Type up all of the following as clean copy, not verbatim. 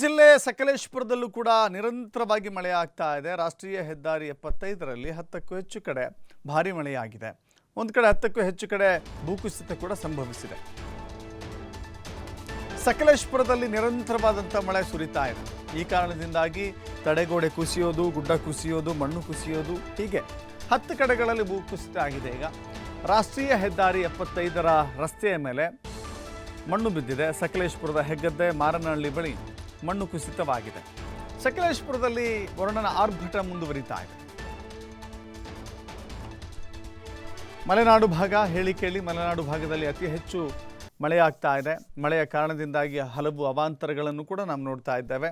ಜಿಲ್ಲೆ ಸಕಲೇಶಪುರದಲ್ಲೂ ಕೂಡ ನಿರಂತರವಾಗಿ ಮಳೆ ಆಗ್ತಾ ಇದೆ. ರಾಷ್ಟ್ರೀಯ ಹೆದ್ದಾರಿ 75ರಲ್ಲಿ 10ಕ್ಕೂ ಹೆಚ್ಚು ಕಡೆ ಭಾರಿ ಮಳೆಯಾಗಿದೆ. ಒಂದು ಕಡೆ 10ಕ್ಕೂ ಹೆಚ್ಚು ಕಡೆ ಭೂಕುಸಿತ ಕೂಡ ಸಂಭವಿಸಿದೆ. ಸಕಲೇಶಪುರದಲ್ಲಿ ನಿರಂತರವಾದಂಥ ಮಳೆ ಸುರಿತಾ ಇದೆ. ಈ ಕಾರಣದಿಂದಾಗಿ ತಡೆಗೋಡೆ ಕುಸಿಯೋದು, ಗುಡ್ಡ ಕುಸಿಯೋದು, ಮಣ್ಣು ಕುಸಿಯೋದು, ಹೀಗೆ 10 ಕಡೆಗಳಲ್ಲಿ ಭೂಕುಸಿತ ಆಗಿದೆ. ಈಗ ರಾಷ್ಟ್ರೀಯ ಹೆದ್ದಾರಿ 75ರ ರಸ್ತೆಯ ಮೇಲೆ ಮಣ್ಣು ಬಿದ್ದಿದೆ. ಸಕಲೇಶಪುರದ ಹೆಗ್ಗದ್ದೆ ಮಾರನಹಳ್ಳಿ ಬಳಿ ಮಣ್ಣು ಕುಸಿತವಾಗಿದೆ. ಸಕಲೇಶಪುರದಲ್ಲಿ ವರುಣನ ಆರ್ಭಟ ಮುಂದುವರಿತಾ ಇದೆ. ಮಲೆನಾಡು ಭಾಗ ಹೇಳಿ ಕೇಳಿ ಮಲೆನಾಡು ಭಾಗದಲ್ಲಿ ಅತಿ ಹೆಚ್ಚು ಮಳೆಯಾಗ್ತಾ ಇದೆ. ಮಳೆಯ ಕಾರಣದಿಂದಾಗಿ ಹಲವು ಅವಾಂತರಗಳನ್ನು ಕೂಡ ನಾವು ನೋಡ್ತಾ ಇದ್ದೇವೆ.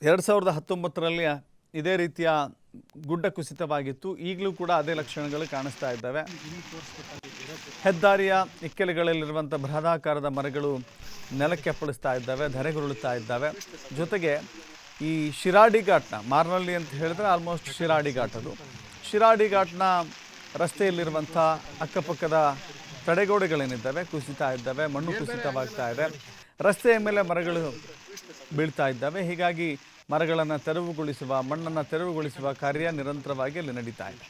2019ರಲ್ಲಿ ಇದೇ ರೀತಿಯ ಗುಡ್ಡ ಕುಸಿತವಾಗಿತ್ತು. ಈಗಲೂ ಕೂಡ ಅದೇ ಲಕ್ಷಣಗಳು ಕಾಣಿಸ್ತಾ ಇದ್ದಾವೆ. ಹೆದ್ದಾರಿಯ ಇಕ್ಕೆಲೆಗಳಲ್ಲಿರುವಂಥ ಬೃಹದಾಕಾರದ ಮರಗಳು ನೆಲಕ್ಕೆ ಅಪ್ಪಳಿಸ್ತಾ ಇದ್ದಾವೆ, ಧರೆಗುರುಳುತ್ತಾ ಇದ್ದಾವೆ. ಜೊತೆಗೆ ಈ ಶಿರಾಡಿ ಘಾಟ್ನ ಮಾರನಹಳ್ಳಿ ಅಂತ ಹೇಳಿದ್ರೆ ಆಲ್ಮೋಸ್ಟ್ ಶಿರಾಡಿ ಘಾಟ್, ಅದು ಶಿರಾಡಿ ಘಾಟ್ನ ರಸ್ತೆಯಲ್ಲಿರುವಂಥ ಅಕ್ಕಪಕ್ಕದ ತಡೆಗೋಡೆಗಳೇನಿದ್ದಾವೆ ಕುಸಿತಾ ಇದ್ದಾವೆ, ಮಣ್ಣು ಕುಸಿತವಾಗ್ತಾ ಇದೆ. ರಸ್ತೆಯ ಮೇಲೆ ಮರಗಳು ಬೀಳ್ತಾ ಇದ್ದಾವೆ. ಹೀಗಾಗಿ ಮರಗಳನ್ನು ತೆರವುಗೊಳಿಸುವ, ಮಣ್ಣನ್ನು ತೆರವುಗೊಳಿಸುವ ಕಾರ್ಯ ನಿರಂತರವಾಗಿ ಅಲ್ಲಿ ನಡೀತಾ ಇದೆ.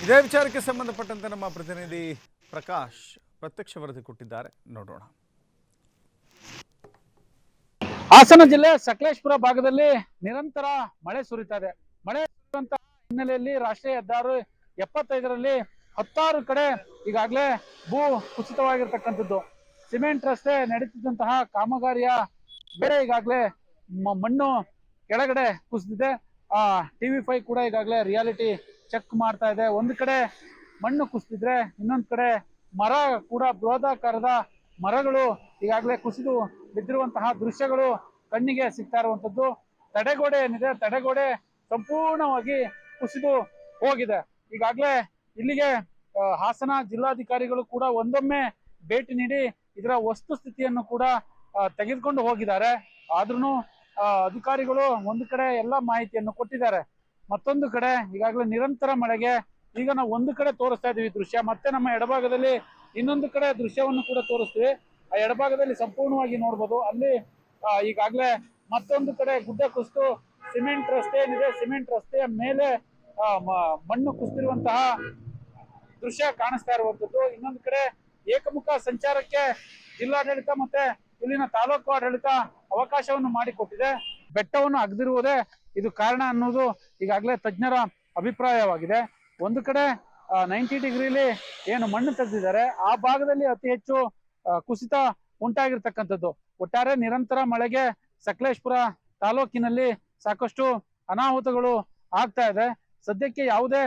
ಇದೇ ವಿಚಾರಕ್ಕೆ ಸಂಬಂಧಪಟ್ಟಂತೆ ನಮ್ಮ ಪ್ರತಿನಿಧಿ ಪ್ರಕಾಶ್ ಪ್ರತ್ಯಕ್ಷ ವರದಿ ಕೊಟ್ಟಿದ್ದಾರೆ, ನೋಡೋಣ. ಹಾಸನ ಜಿಲ್ಲೆ ಸಕಲೇಶಪುರ ಭಾಗದಲ್ಲಿ ನಿರಂತರ ಮಳೆ ಸುರಿತಾ ಇದೆ. ಮಳೆ ಸುರಿಯುವಂತ ಹಿನ್ನೆಲೆಯಲ್ಲಿ ರಾಷ್ಟ್ರೀಯ ಹೆದ್ದಾರಿ 75ರಲ್ಲಿ 16 ಕಡೆ ಈಗಾಗಲೇ ಭೂ ಕುಸಿತವಾಗಿರ್ತಕ್ಕಂಥದ್ದು. ಸಿಮೆಂಟ್ ರಸ್ತೆ ನಡೀತಿದ್ದಂತಹ ಕಾಮಗಾರಿಯ ಬೇರೆ ಈಗಾಗಲೇ ಮಣ್ಣು ಕೆಳಗಡೆ ಕುಸಿದಿದೆ. TV5 ಕೂಡ ಈಗಾಗಲೇ ರಿಯಾಲಿಟಿ ಚೆಕ್ ಮಾಡ್ತಾ ಇದೆ. ಒಂದು ಕಡೆ ಮಣ್ಣು ಕುಸಿದಿದ್ರೆ ಇನ್ನೊಂದು ಕಡೆ ಮರ ಕೂಡ ಬೃಹದಾಕಾರದ ಮರಗಳು ಈಗಾಗಲೇ ಕುಸಿದು ಬಿದ್ದಿರುವಂತಹ ದೃಶ್ಯಗಳು ಕಣ್ಣಿಗೆ ಸಿಗ್ತಾ ಇರುವಂತದ್ದು. ತಡೆಗೋಡೆ ಏನಿದೆ, ತಡೆಗೋಡೆ ಸಂಪೂರ್ಣವಾಗಿ ಕುಸಿದು ಹೋಗಿದೆ. ಈಗಾಗಲೇ ಇಲ್ಲಿಗೆ ಹಾಸನ ಜಿಲ್ಲಾಧಿಕಾರಿಗಳು ಕೂಡ ಒಂದೊಮ್ಮೆ ಭೇಟಿ ನೀಡಿ ಇದರ ವಸ್ತುಸ್ಥಿತಿಯನ್ನು ಕೂಡ ತೆಗೆದುಕೊಂಡು ಹೋಗಿದ್ದಾರೆ. ಆದ್ರೂ ಅಧಿಕಾರಿಗಳು ಒಂದು ಕಡೆ ಎಲ್ಲ ಮಾಹಿತಿಯನ್ನು ಕೊಟ್ಟಿದ್ದಾರೆ. ಮತ್ತೊಂದು ಕಡೆ ಈಗಾಗಲೇ ನಿರಂತರ ಮಳೆಗೆ ಈಗ ನಾವು ಒಂದು ಕಡೆ ತೋರಿಸ್ತಾ ಇದೀವಿ ದೃಶ್ಯ, ಮತ್ತೆ ನಮ್ಮ ಎಡಭಾಗದಲ್ಲಿ ಇನ್ನೊಂದು ಕಡೆ ದೃಶ್ಯವನ್ನು ಕೂಡ ತೋರಿಸ್ತೀವಿ. ಆ ಎಡಭಾಗದಲ್ಲಿ ಸಂಪೂರ್ಣವಾಗಿ ನೋಡ್ಬೋದು. ಅಲ್ಲಿ ಈಗಾಗಲೇ ಮತ್ತೊಂದು ಕಡೆ ಗುಡ್ಡ ಕುಸಿದು ಸಿಮೆಂಟ್ ರಸ್ತೆ ಏನಿದೆ, ಸಿಮೆಂಟ್ ರಸ್ತೆಯ ಮೇಲೆ ಮಣ್ಣು ಕುಸಿದಿರುವಂತಹ ದೃಶ್ಯ ಕಾಣಿಸ್ತಾ ಇರುವಂತದ್ದು. ಇನ್ನೊಂದು ಕಡೆ ಏಕಮುಖ ಸಂಚಾರಕ್ಕೆ ಜಿಲ್ಲಾಡಳಿತ ಮತ್ತೆ ಇಲ್ಲಿನ ತಾಲೂಕು ಆಡಳಿತ ಅವಕಾಶವನ್ನು ಮಾಡಿಕೊಟ್ಟಿದೆ. ಬೆಟ್ಟವನ್ನು ಅಗದಿರುವುದೇ ಇದು ಕಾರಣ ಅನ್ನೋದು ಈಗಾಗಲೇ ತಜ್ಞರ ಅಭಿಪ್ರಾಯವಾಗಿದೆ. ಒಂದು ಕಡೆ 90 ಡಿಗ್ರಿಲಿ ಏನು ಮಣ್ಣು ತೆಗೆದಿದ್ದಾರೆ, ಆ ಭಾಗದಲ್ಲಿ ಅತಿ ಹೆಚ್ಚು ಕುಸಿತ ಉಂಟಾಗಿರ್ತಕ್ಕಂಥದ್ದು. ಒಟ್ಟಾರೆ ನಿರಂತರ ಮಳೆಗೆ ಸಕಲೇಶಪುರ ತಾಲೂಕಿನಲ್ಲಿ ಸಾಕಷ್ಟು ಅನಾಹುತಗಳು ಆಗ್ತಾ ಇದೆ. ಸದ್ಯಕ್ಕೆ ಯಾವುದೇ